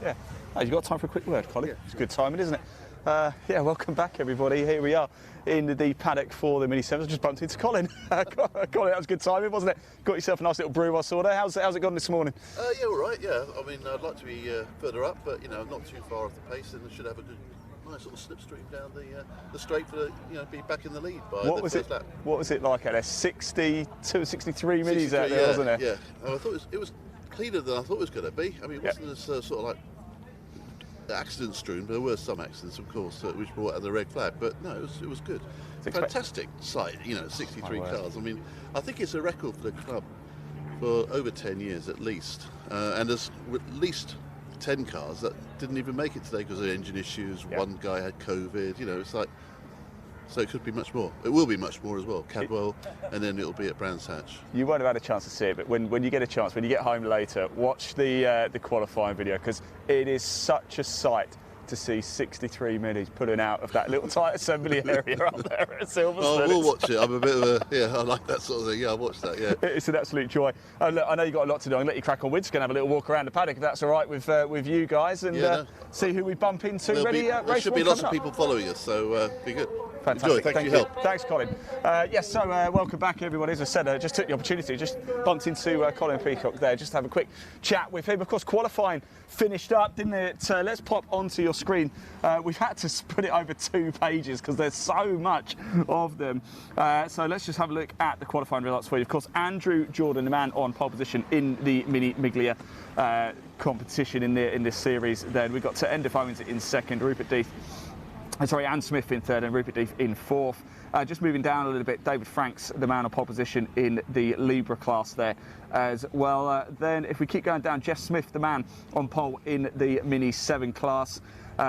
Yeah. Oh, you got time for a quick word, Colin? Yeah. It's good timing, isn't it? Yeah, welcome back, everybody. Here we are in the paddock for the Mini 7s. I just bumped into Colin. Colin, that was good timing, wasn't it? Got yourself a nice little brew I saw there. How's it gone this morning? Yeah, all right, yeah. I mean, I'd like to be further up, but, you know, not too far off the pace, and I should have a good, nice little slipstream down the straight for, be back in the lead by the first lap. What was it like out there? 62, 63 minis out there, wasn't it? Yeah, I thought it was cleaner than I thought it was going to be. I mean, it wasn't as sort of like accident strewn, but there were some accidents, of course, which brought out the red flag. But no, it was good. Fantastic sight, 63 cars. I mean, I think it's a record for the club for over 10 years at least, and there's at least 10 cars that didn't even make it today because of engine issues. One guy had COVID. It's like. So it could be much more. It will be much more as well. Cadwell, and then it'll be at Brands Hatch. You won't have had a chance to see it, but when you get a chance, when you get home later, watch the qualifying video, because it is such a sight to see 63 minis pulling out of that little tight assembly area up there at Silverstone. Oh, we'll watch it. I'm a bit of I like that sort of thing. Yeah, I'll watch that, yeah. It's an absolute joy. Look, I know you've got a lot to do. I'm going to let you crack on. We're just going to have a little walk around the paddock, if that's all right with you guys, and see who we bump into. There should be lots of people following us, so be good. Fantastic. Enjoy. Thank you for your help. Thanks, Colin. So welcome back, everybody. As I said, just took the opportunity, just bumped into Colin Peacock there, just to have a quick chat with him. Of course, qualifying finished up, didn't it? Let's pop onto your screen. We've had to put it over 2 pages because there's so much of them. So let's just have a look at the qualifying results for you. Of course, Andrew Jordan, the man on pole position in the Mini Miglia competition in this series. Then we got to Ender Owens in second, Anne Smith in third, and Rupert Deeth in fourth. Just moving down a little bit, David Franks, the man on pole position in the Libra class there as well. Then if we keep going down, Jeff Smith, the man on pole in the Mini 7 class.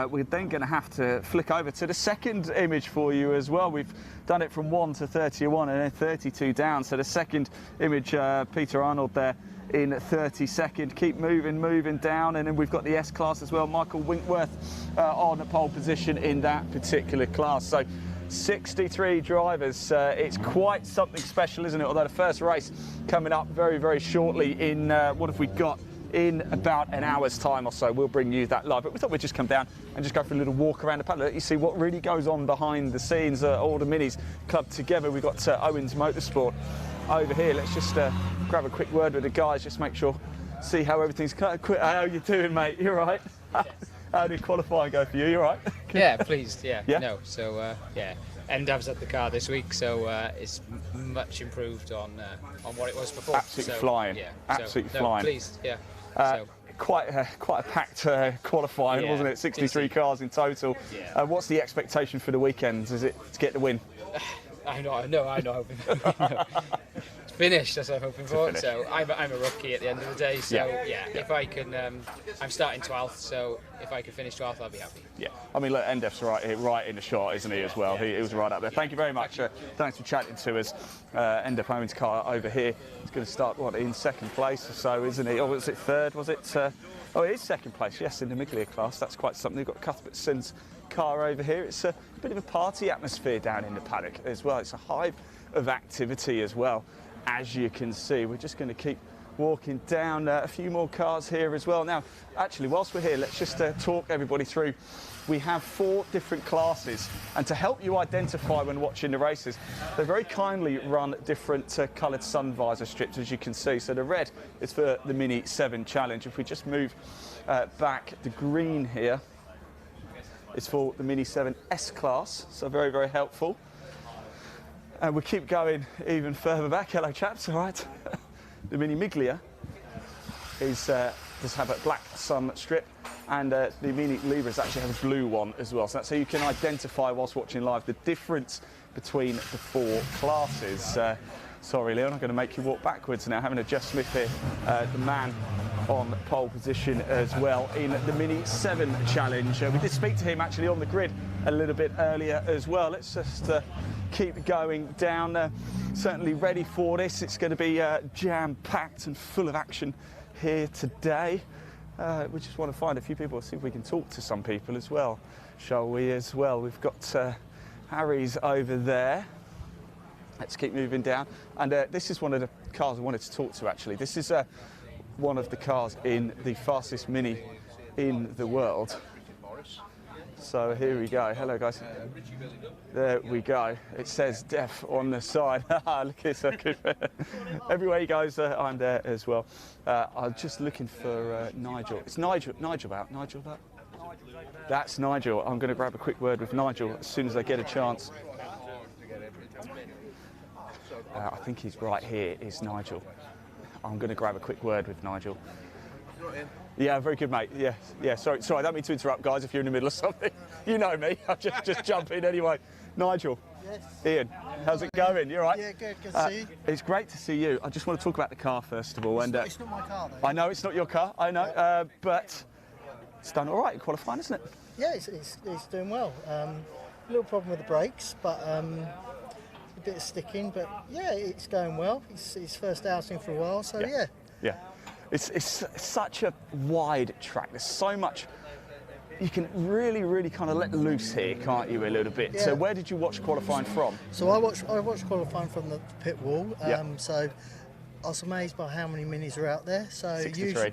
We're then going to have to flick over to the second image for you as well. We've done it from 1 to 31 and then 32 down. So the second image, Peter Arnold there in 32nd. Keep moving down, and then we've got the S class as well. Michael Winkworth on the pole position in that particular class. So 63 drivers. It's quite something special, isn't it? Although the first race coming up very, very shortly in, what have we got? In about an hour's time or so. We'll bring you that live, but we thought we'd just come down and just go for a little walk around the paddock. Let you see what really goes on behind the scenes. All the minis clubbed together. We've got Owens Motorsport over here. Let's just grab a quick word with the guys, just make sure, see how everything's how you doing, mate? You all right? How did qualifying go for you? You all right? Yeah, pleased. Yeah. Yeah? No. So Endav's at the car this week, so it's much improved on what it was before. Absolutely flying. Yeah. Absolutely so, flying. Pleased. Yeah. Quite a packed qualifying, wasn't it? 63 cars in total. Yeah. What's the expectation for the weekend? Is it to get the win? I know. Hoping. Finished, that's what I'm hoping for. So I'm a rookie at the end of the day. So if I can, I'm starting 12th. So if I can finish 12th, I'll be happy. Yeah, I mean, look, Endef's right in the shot, isn't he, as well? He was right up there. Thank you very much. Thanks for chatting to us. Endef Owens' car over here is going to start in second place or so, isn't he? Or was it third? Was it? It is second place. Yes, in the Miglia class. That's quite something. We've got Cuthbertson's car over here. It's a bit of a party atmosphere down in the paddock as well. It's a hive of activity as well. As you can see, we're just going to keep walking down. A few more cars here as well. Now, actually, whilst we're here, let's just talk everybody through. We have 4 different classes, and to help you identify when watching the races, they very kindly run different coloured sun visor strips, as you can see. So the red is for the Mini 7 Challenge. If we just move back, the green here is for the Mini 7 S class, so very, very helpful. And we keep going even further back. Hello, chaps. All right. The Mini Miglia does have a black sun strip, and the Mini Libras actually have a blue one as well. So that's how you can identify whilst watching live the difference between the 4 classes. Sorry, Leon, I'm going to make you walk backwards now. Having a Jeff Smith here, the man on pole position as well in the Mini 7 Challenge. We did speak to him actually on the grid a little bit earlier as well. Let's just keep going down. Certainly ready for this. It's going to be jam-packed and full of action here today. We just want to find a few people, see if we can talk to some people as well, shall we, as well. We've got Harry's over there. Let's keep moving down. And this is one of the cars I wanted to talk to, actually. This is one of the cars in the fastest Mini in the world. So here we go. Hello guys. There we go. It says deaf on the side. Look, it's so good. Everywhere he goes, I'm there as well. I'm just looking for Nigel. It's Nigel out. Nigel out. That's Nigel. I'm going to grab a quick word with Nigel as soon as I get a chance. I think he's right here, is Nigel. I'm going to grab a quick word with Nigel. Yeah, very good, mate. Yeah. Sorry, I don't mean to interrupt, guys, if you're in the middle of something. You know me. I'll just jump in anyway. Nigel. Yes. Ian, how's it going? You all right? Yeah, good. Good to see you. It's great to see you. I just want to talk about the car first of all. It's not my car, though. I know it's not your car. I know, but it's done all right in qualifying, isn't it? Yeah, it's doing well. A little problem with the brakes, but a bit of sticking. But yeah, it's going well. It's his first outing for a while, so yeah. Yeah. It's such a wide track. There's so much. You can really kind of let loose here, can't you, a little bit? Yeah. So where did you watch qualifying from? So I watched qualifying from the pit wall. Yeah. So I was amazed by how many minis are out there. So 63.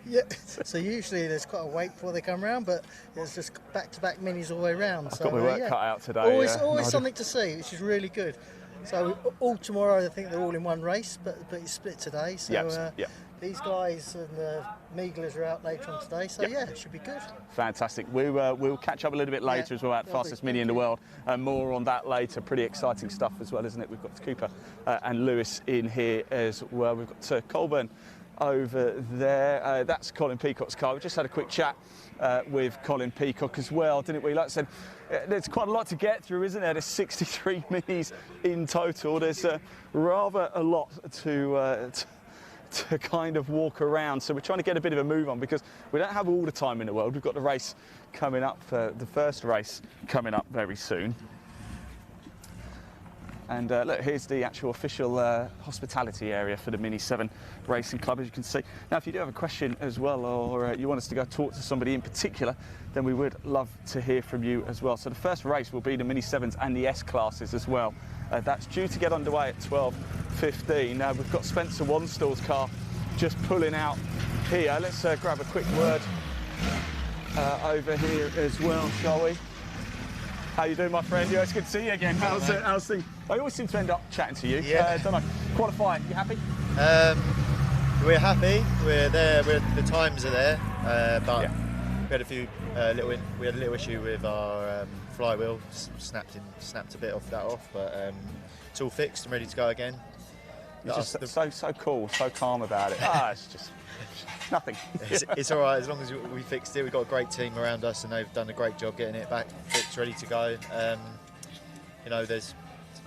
Usually there's quite a wait before they come around, but there's just back-to-back minis all the way around. I've got my work cut out today. Always something to see, which is really good. So all tomorrow, I think they're all in one race, but it's split today. So these guys and the Meaglers are out later on today. So yeah, it should be good. Fantastic. We'll catch up a little bit later as well about the fastest mini in the world. More on that later. Pretty exciting stuff as well, isn't it? We've got Cooper and Lewis in here as well. We've got Colburn over there. That's Colin Peacock's car. We just had a quick chat with Colin Peacock as well, didn't we? Like I said, there's quite a lot to get through, isn't there? There's 63 minis in total. There's rather a lot to kind of walk around. So we're trying to get a bit of a move on because we don't have all the time in the world. We've got the race coming up, the first race coming up very soon. And look, here's the actual official hospitality area for the Mini 7 Racing Club, as you can see. Now, if you do have a question as well, or you want us to go talk to somebody in particular, then we would love to hear from you as well. So the first race will be the Mini 7s and the S classes as well. That's due to get underway at 12:15. Now, we've got Spencer Wanstall's car just pulling out here. Let's grab a quick word over here as well, shall we? How you doing, my friend? Yeah, it's good to see you again. How's things? I always seem to end up chatting to you. Yeah. Don't know. Qualifying, you happy? We're happy. We're there. The times are there, but we had a few we had a little issue with our flywheel. Snapped a bit of that off, but it's all fixed and ready to go again. You're just so cool, so calm about it. It's just nothing. It's all right as long as we fixed it. We've got a great team around us, and they've done a great job getting it back fixed, ready to go. There's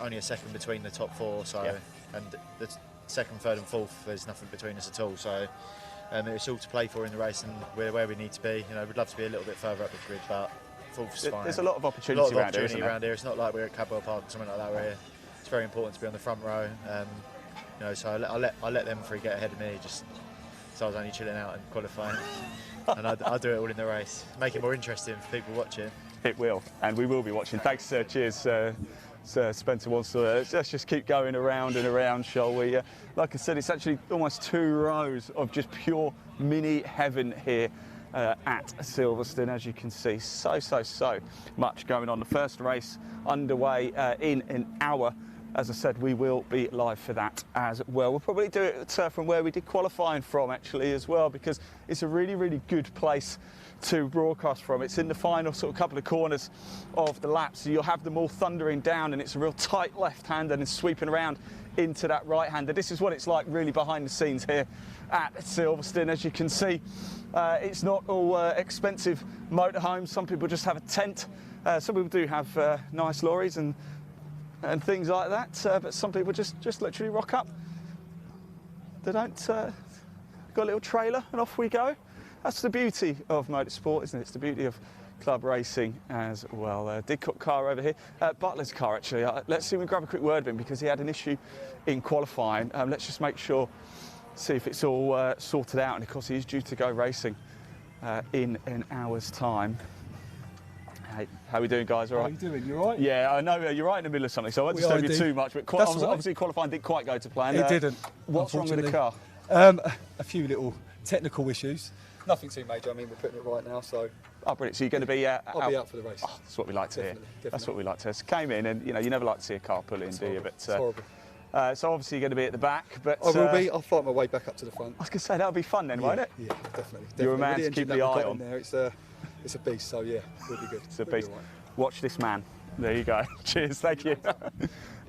only a second between the top four, so and the second, third, and fourth, there's nothing between us at all. So it's all to play for in the race, and we're where we need to be. We'd love to be a little bit further up the grid, but fourth's fine. There's a lot of opportunity around here. It's not like we're at Cadwell Park or something like that. It's very important to be on the front row. So I let them three get ahead of me, just so I was only chilling out and qualifying. And I'll do it all in the race. Make it more interesting for people watching. It will, and we will be watching. Thanks, cheers, Sir Spencer Wanstall. Let's just keep going around and around, shall we? Like I said, it's actually almost 2 rows of just pure mini heaven here at Silverstone, as you can see. So much going on. The first race underway in an hour. As I said, we will be live for that as well. We'll probably do it from where we did qualifying from, actually, as well, because it's a really good place to broadcast from. It's in the final sort of couple of corners of the lap, so you'll have them all thundering down, and it's a real tight left-hander and sweeping around into that right-hander. This is what it's like really behind the scenes here at Silverstone. As you can see, it's not all expensive motorhomes. Some people just have a tent. Some people do have nice lorries and things like that, but some people just literally rock up. They don't got a little trailer and off we go. That's the beauty of motorsport, isn't it? It's the beauty of club racing as well. Didcot car over here, Butler's car actually. Let's see if we can grab a quick word with him because he had an issue in qualifying. Let's just make sure, see if it's all sorted out, and of course he is due to go racing in an hour's time. Hey, how are we doing, guys? All right? How are you doing? You all right? Yeah, I know you're right in the middle of something, so I won't disturb you too much. But obviously qualifying didn't quite go to plan. It didn't. What's wrong with the car? A few little technical issues. nothing too major. I mean, we're putting it right now, so. Oh, brilliant. So you're going to be I'll be out for the race. Oh, that's what we like to hear. Definitely. That's what we like to hear. So came in and, you never like to see a car pull in, do you? But, it's horrible. So obviously you're going to be at the back. But I will be. I'll fight my way back up to the front. I was going to say, that'll be fun then, won't it? Yeah, definitely. You're a man to keep the eye on. There, it's a beast, so yeah, will be good. It's a beast. Watch this man. There you go. Cheers, thank you.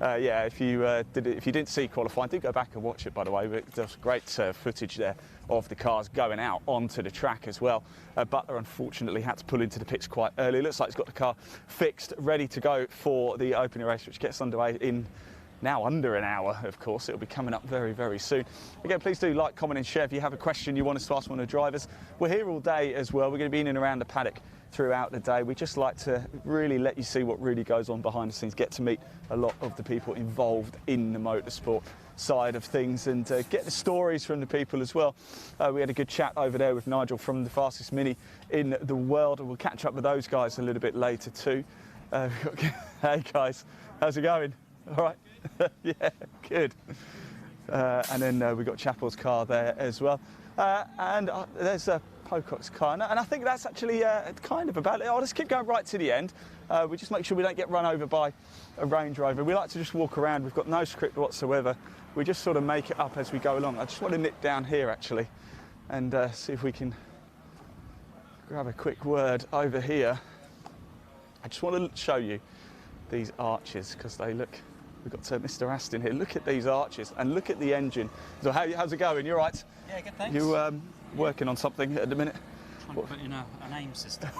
Yeah, if you didn't see qualifying, do go back and watch it, by the way. But there's great footage there of the cars going out onto the track as well. Butler unfortunately had to pull into the pits quite early. Looks like he's got the car fixed, ready to go for the opening race, which gets underway in now under an hour, of course. It'll be coming up very, very soon. Again, please do like, comment and share if you have a question you want us to ask one of the drivers. We're here all day as well. We're going to be in and around the paddock throughout the day. We just like to really let you see what really goes on behind the scenes, get to meet a lot of the people involved in the motorsport side of things, and get the stories from the people as well. We had a good chat over there with Nigel from the fastest Mini in the world, and we'll catch up with those guys a little bit later too. Hey guys, how's it going? All right. Yeah, good. And then we've got Chappell's car there as well. And there's Pocock's car. And I think that's actually kind of about it. I'll just keep going right to the end. We just make sure we don't get run over by a Range Rover. We like to just walk around. We've got no script whatsoever. We just sort of make it up as we go along. I just want to nip down here actually and see if we can grab a quick word over here. I just want to show you these arches because they look... We've got Mr. Aston here. Look at these arches and look at the engine. So how's it going? You all right? Yeah, good, thanks. You working on something at the minute? Trying to put in an aim system.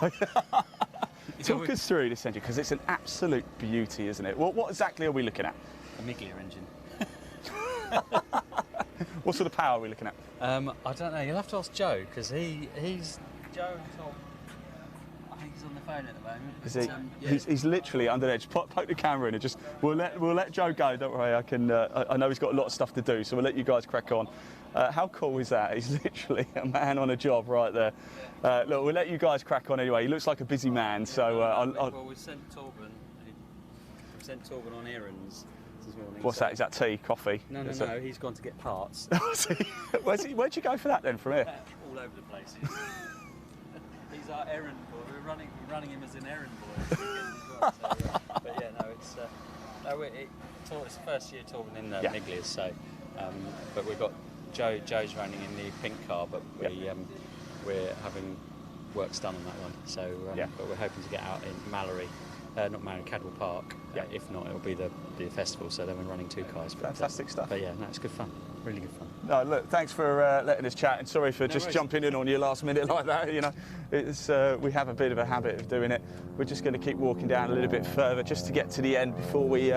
Talk us through this engine, because it's an absolute beauty, isn't it? What exactly are we looking at? A Miglia engine. What sort of power are we looking at? I don't know. You'll have to ask Joe, because he's... Joe and Tom... I think he's on the phone at the moment. Is he? Yeah. He's literally under there. Just poke the camera in and just... We'll let Joe go, don't worry. I know he's got a lot of stuff to do, so we'll let you guys crack on. How cool is that? He's literally a man on a job right there. Look, we'll let you guys crack on anyway. He looks like a busy man, so... Well, we've sent Torben on errands this morning. What's that? Is that tea, coffee? No, he's gone to get parts. Where'd you go for that then, from here? All over the place. He's our errand boy. We're running him as an errand boy. But yeah, no, it's the first year Torben in the Miglias, so but we've got Joe's running in the pink car, but we're having works done on that one. So but we're hoping to get out in Mallory. Not Mallory, Cadwell Park. If not, it'll be the festival. So then we're running two cars. Fantastic stuff. But yeah, no, it's good fun. Really good fun. No, look, thanks for letting us chat, and sorry for just jumping in on you last minute like that. You know, it's we have a bit of a habit of doing it. We're just going to keep walking down a little bit further just to get to the end before we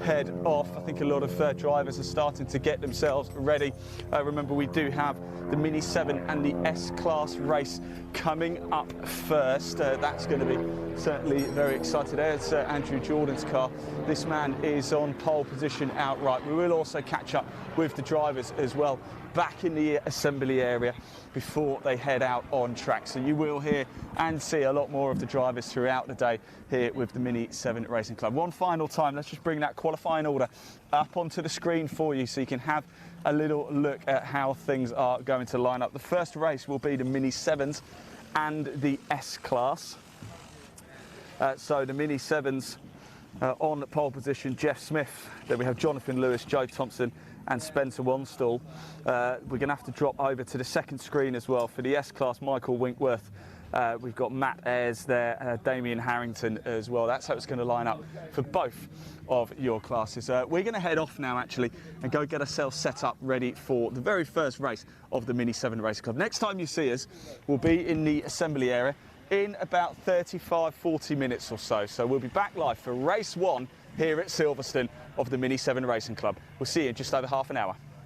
head off. I think a lot of drivers are starting to get themselves ready. Remember, we do have the Mini 7 and the S-Class race coming up first. That's going to be certainly very exciting. There's Andrew Jordan's car. This man is on pole position outright. We will also catch up with the drivers as well back in the assembly area before they head out on track. So you will hear and see a lot more of the drivers throughout the day here with the Mini 7 Racing Club. One final time, let's just bring that qualifying order up onto the screen for you so you can have a little look at how things are going to line up. The first race will be the Mini 7s and the S-Class. So the Mini 7s on pole position, Jeff Smith. Then we have Jonathan Lewis, Joe Thompson and Spencer Wanstall. We're going to have to drop over to the second screen as well for the S-Class, Michael Winkworth. We've got Matt Ayres there, Damien Harrington as well. That's how it's going to line up for both of your classes. We're going to head off now actually and go get ourselves set up ready for the very first race of the Mini 7 Race Club. Next time you see us, we'll be in the assembly area in about 35-40 minutes or so. So we'll be back live for race 1 here at Silverstone of the Mini 7 Racing Club. We'll see you in just over half an hour.